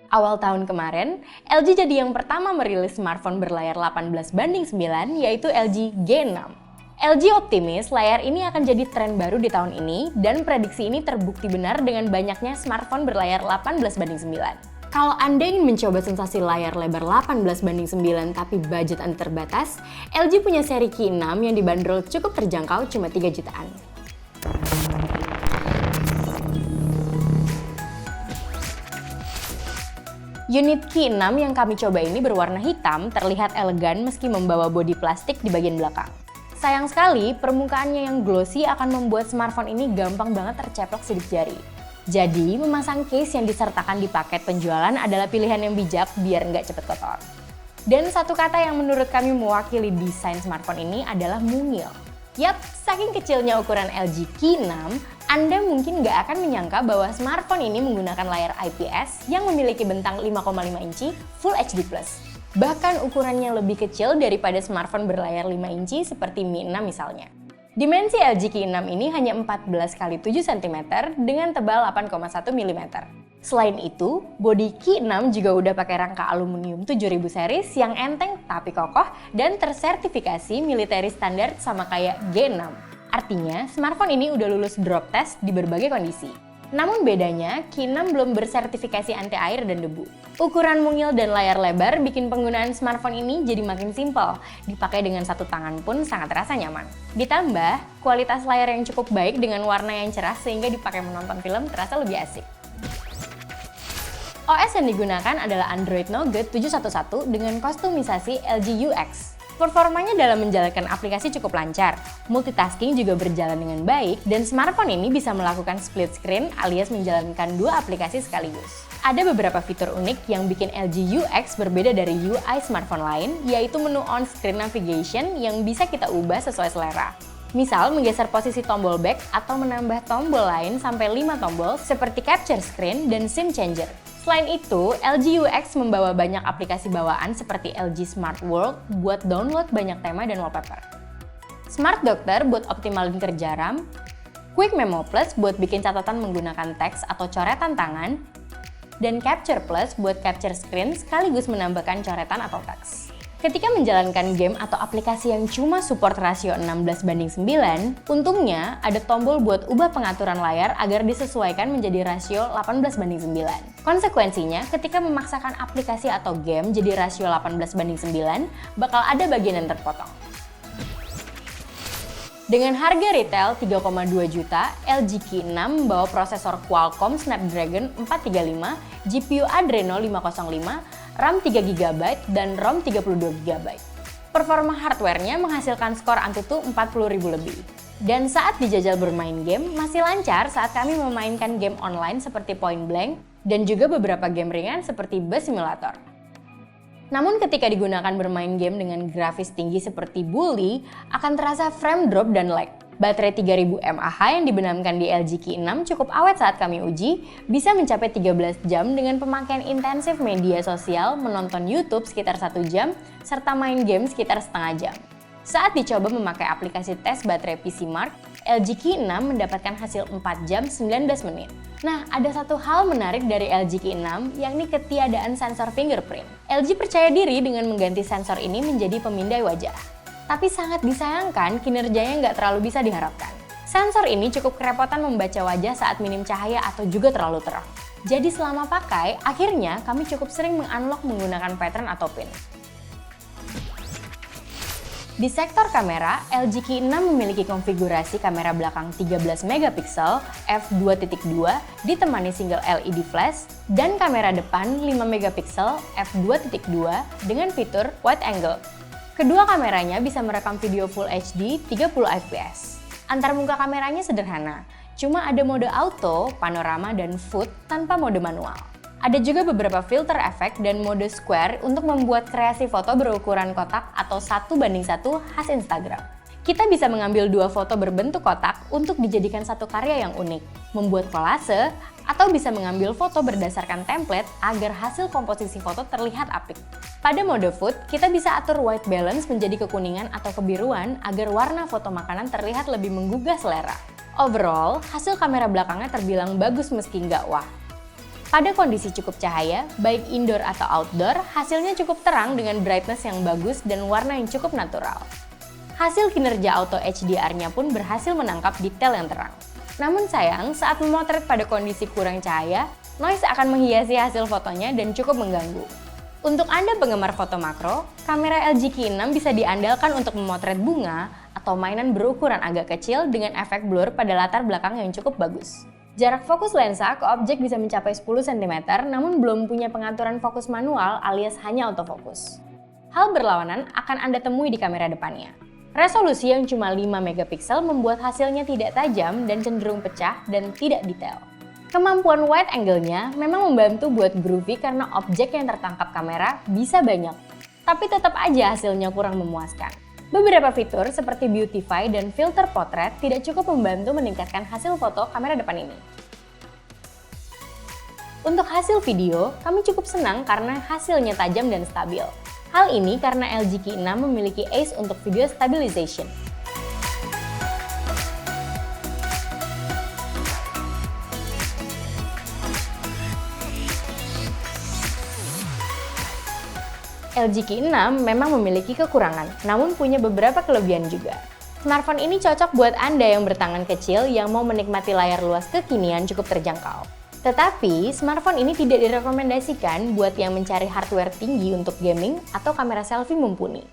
Awal tahun kemarin, LG jadi yang pertama merilis smartphone berlayar 18:9, yaitu LG G6. LG optimis layar ini akan jadi tren baru di tahun ini, dan prediksi ini terbukti benar dengan banyaknya smartphone berlayar 18:9. Kalau Anda ingin mencoba sensasi layar lebar 18:9 tapi budget Anda terbatas, LG punya seri Q6 yang dibanderol cukup terjangkau cuma 3 jutaan. Unit Q6 yang kami coba ini berwarna hitam, terlihat elegan meski membawa bodi plastik di bagian belakang. Sayang sekali, permukaannya yang glossy akan membuat smartphone ini gampang banget terceplok sidik jari. Jadi, memasang case yang disertakan di paket penjualan adalah pilihan yang bijak biar nggak cepet kotor. Dan satu kata yang menurut kami mewakili desain smartphone ini adalah mungil. Yap, saking kecilnya ukuran LG Q6, Anda mungkin nggak akan menyangka bahwa smartphone ini menggunakan layar IPS yang memiliki bentang 5,5 inci Full HD+. Bahkan ukurannya lebih kecil daripada smartphone berlayar 5 inci seperti Mi 6 misalnya. Dimensi LG Q6 ini hanya 14x7 cm dengan tebal 8,1 mm. Selain itu, bodi Q6 juga udah pakai rangka aluminium 7000 series yang enteng tapi kokoh dan tersertifikasi military standard sama kayak G6. Artinya, smartphone ini udah lulus drop test di berbagai kondisi. Namun bedanya, Q6 belum bersertifikasi anti air dan debu. Ukuran mungil dan layar lebar bikin penggunaan smartphone ini jadi makin simpel. Dipakai dengan satu tangan pun sangat terasa nyaman. Ditambah, kualitas layar yang cukup baik dengan warna yang cerah sehingga dipakai menonton film terasa lebih asik. OS yang digunakan adalah Android Nougat 711 dengan kostumisasi LG UX. Performanya dalam menjalankan aplikasi cukup lancar, multitasking juga berjalan dengan baik, dan smartphone ini bisa melakukan split screen alias menjalankan dua aplikasi sekaligus. Ada beberapa fitur unik yang bikin LG UX berbeda dari UI smartphone lain, yaitu menu on-screen navigation yang bisa kita ubah sesuai selera. Misal menggeser posisi tombol back atau menambah tombol lain sampai 5 tombol seperti capture screen dan SIM changer. Selain itu, LG UX membawa banyak aplikasi bawaan seperti LG Smart World buat download banyak tema dan wallpaper. Smart Doctor buat optimalin kerja RAM, Quick Memo Plus buat bikin catatan menggunakan teks atau coretan tangan, dan Capture Plus buat capture screen sekaligus menambahkan coretan atau teks. Ketika menjalankan game atau aplikasi yang cuma support rasio 16:9, untungnya ada tombol buat ubah pengaturan layar agar disesuaikan menjadi rasio 18:9. Konsekuensinya, ketika memaksakan aplikasi atau game jadi rasio 18:9, bakal ada bagian yang terpotong. Dengan harga retail 3,2 juta, LG Q6 membawa prosesor Qualcomm Snapdragon 435, GPU Adreno 505, RAM 3GB, dan ROM 32GB. Performa hardware-nya menghasilkan skor Antutu 40.000 lebih. Dan saat dijajal bermain game, masih lancar saat kami memainkan game online seperti Point Blank, dan juga beberapa game ringan seperti Bus Simulator. Namun ketika digunakan bermain game dengan grafis tinggi seperti Bully, akan terasa frame drop dan lag. Baterai 3000 mAh yang dibenamkan di LG Q6 cukup awet saat kami uji, bisa mencapai 13 jam dengan pemakaian intensif media sosial, menonton YouTube sekitar 1 jam, serta main game sekitar setengah jam. Saat dicoba memakai aplikasi tes baterai PCMark, LG Q6 mendapatkan hasil 4 jam 19 menit. Nah, ada satu hal menarik dari LG Q6, yakni ketiadaan sensor fingerprint. LG percaya diri dengan mengganti sensor ini menjadi pemindai wajah. Tapi sangat disayangkan kinerjanya nggak terlalu bisa diharapkan. Sensor ini cukup kerepotan membaca wajah saat minim cahaya atau juga terlalu terang. Jadi selama pakai, akhirnya kami cukup sering mengunlock menggunakan pattern atau pin. Di sektor kamera, LG Q6 memiliki konfigurasi kamera belakang 13 MP f2.2 ditemani single LED flash dan kamera depan 5 MP f2.2 dengan fitur wide angle. Kedua kameranya bisa merekam video Full HD 30 fps. Antar muka kameranya sederhana, cuma ada mode auto, panorama, dan foot tanpa mode manual. Ada juga beberapa filter efek dan mode square untuk membuat kreasi foto berukuran kotak atau 1:1 khas Instagram. Kita bisa mengambil dua foto berbentuk kotak untuk dijadikan satu karya yang unik, membuat kolase, atau bisa mengambil foto berdasarkan template agar hasil komposisi foto terlihat apik. Pada mode food, kita bisa atur white balance menjadi kekuningan atau kebiruan agar warna foto makanan terlihat lebih menggugah selera. Overall, hasil kamera belakangnya terbilang bagus meski nggak wah. Pada kondisi cukup cahaya, baik indoor atau outdoor, hasilnya cukup terang dengan brightness yang bagus dan warna yang cukup natural. Hasil kinerja auto HDR-nya pun berhasil menangkap detail yang terang. Namun sayang, saat memotret pada kondisi kurang cahaya, noise akan menghiasi hasil fotonya dan cukup mengganggu. Untuk Anda penggemar foto makro, kamera LG Q6 bisa diandalkan untuk memotret bunga atau mainan berukuran agak kecil dengan efek blur pada latar belakang yang cukup bagus. Jarak fokus lensa ke objek bisa mencapai 10 cm, namun belum punya pengaturan fokus manual alias hanya autofocus. Hal berlawanan akan Anda temui di kamera depannya. Resolusi yang cuma 5 megapiksel membuat hasilnya tidak tajam dan cenderung pecah dan tidak detail. Kemampuan wide angle-nya memang membantu buat groovy karena objek yang tertangkap kamera bisa banyak, tapi tetap aja hasilnya kurang memuaskan. Beberapa fitur seperti Beautify dan filter potret tidak cukup membantu meningkatkan hasil foto kamera depan ini. Untuk hasil video, kami cukup senang karena hasilnya tajam dan stabil. Hal ini karena LG Q6 memiliki ACE untuk video stabilization. LG Q6 memang memiliki kekurangan, namun punya beberapa kelebihan juga. Smartphone ini cocok buat Anda yang bertangan kecil yang mau menikmati layar luas kekinian cukup terjangkau. Tetapi, smartphone ini tidak direkomendasikan buat yang mencari hardware tinggi untuk gaming atau kamera selfie mumpuni.